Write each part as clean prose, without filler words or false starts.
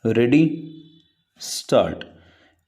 Ready? Start.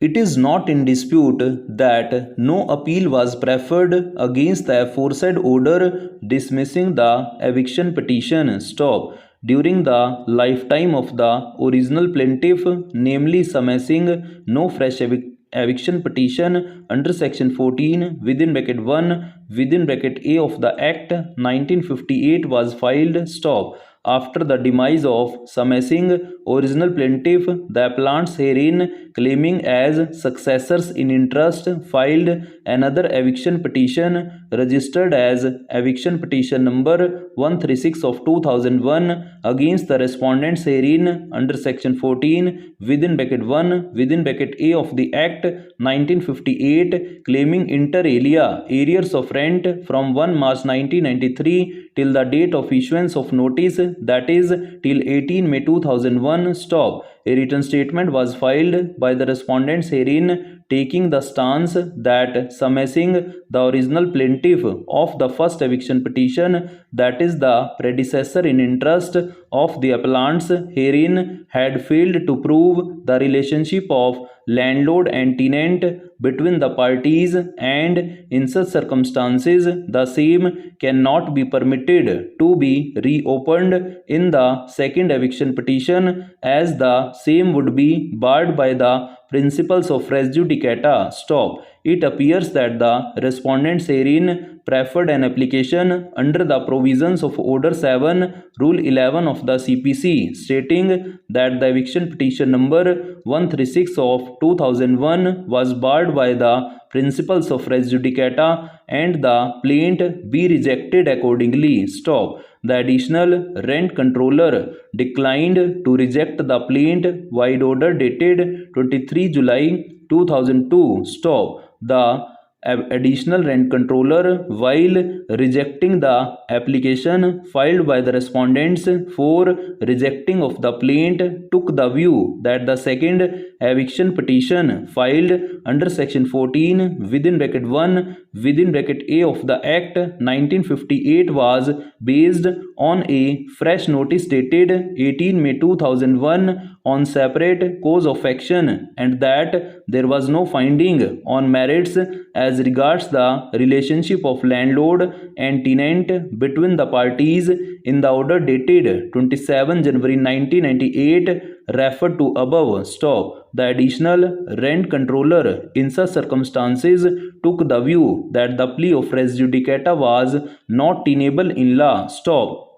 It is not in dispute that no appeal was preferred against the aforesaid order dismissing the eviction petition. Stop. During the lifetime of the original plaintiff, namely commencing no fresh eviction petition under section 14 within bracket 1 within bracket A of the Act 1958 was filed. Stop. After the demise of commencing original plaintiff, the appellants herein claiming as successors in interest filed another eviction petition registered as eviction petition number 136 of 2001 against the respondents herein under section 14 within bracket 1 within bracket A of the Act 1958 claiming inter alia arrears of rent from 1 March 1993 till the date of issuance of notice, that is till 18 May 2001. Stop. A written statement was filed by the respondents herein taking the stance that commencing the original plaintiff of the first eviction petition, that is the predecessor in interest of the appellants herein, had failed to prove the relationship of landlord and tenant between the parties, and in such circumstances the same cannot be permitted to be reopened in the second eviction petition, as the same would be barred by the principles of res judicata. Stop. It appears that the respondents herein preferred an application under the provisions of Order 7, Rule 11 of the CPC, stating that the eviction petition number 136 of 2001 was barred by the principles of res judicata and the plaint be rejected accordingly. Stop. The additional rent controller declined to reject the plaint wide order dated 23 July 2002. Stop. The additional rent controller, while rejecting the application filed by the respondents for rejecting of the plaint, took the view that the second eviction petition filed under section 14 within bracket 1 within bracket A of the Act 1958 was based on a fresh notice dated 18 May 2001 on separate cause of action, and that there was no finding on merits as regards the relationship of landlord and tenant between the parties in the order dated 27 January 1998 referred to above. Stop. The additional rent controller in such circumstances took the view that the plea of res judicata was not tenable in law. Stop.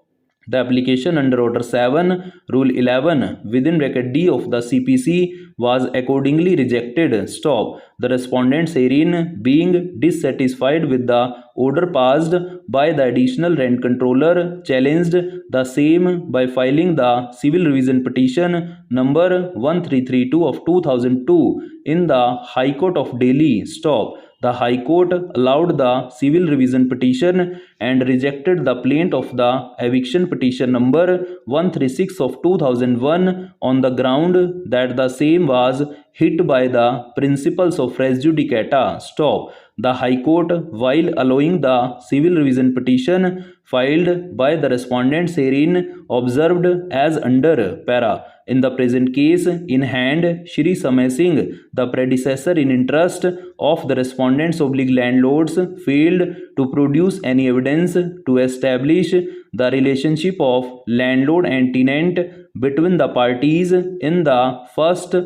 The application under Order 7, Rule 11 within bracket D of the CPC was accordingly rejected. Stop. The respondents herein being dissatisfied with the order passed by the additional rent controller challenged the same by filing the civil revision petition number 1332 of 2002 in the High Court of Delhi. Stop. The High Court allowed the civil revision petition and rejected the plaint of the eviction petition number 136 of 2001 on the ground that the same was hit by the principles of res judicata. Stop. The High Court, while allowing the civil revision petition filed by the respondents herein, observed as under para. In the present case in hand, Shri Singh, the predecessor in interest of the respondents oblique landlords, failed to produce any evidence to establish the relationship of landlord and tenant between the parties in the first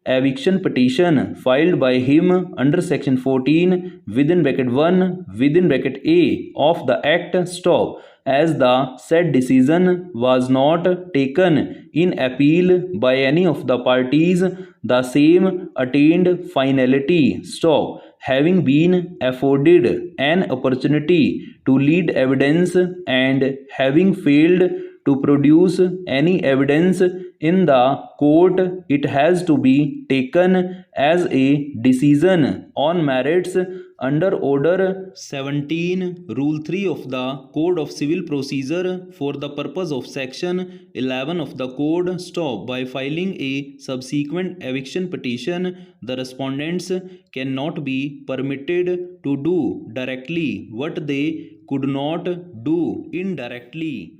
eviction petition filed by him under section 14 within bracket 1 within bracket A of the Act. Stop. As the said decision was not taken in appeal by any of the parties, the same attained finality. Stop. Having been afforded an opportunity to lead evidence and having failed to produce any evidence in the court, it has to be taken as a decision on merits under Order 17, Rule 3 of the Code of Civil Procedure for the purpose of Section 11 of the Code. Stop. By filing a subsequent eviction petition, the respondents cannot be permitted to do directly what they could not do indirectly.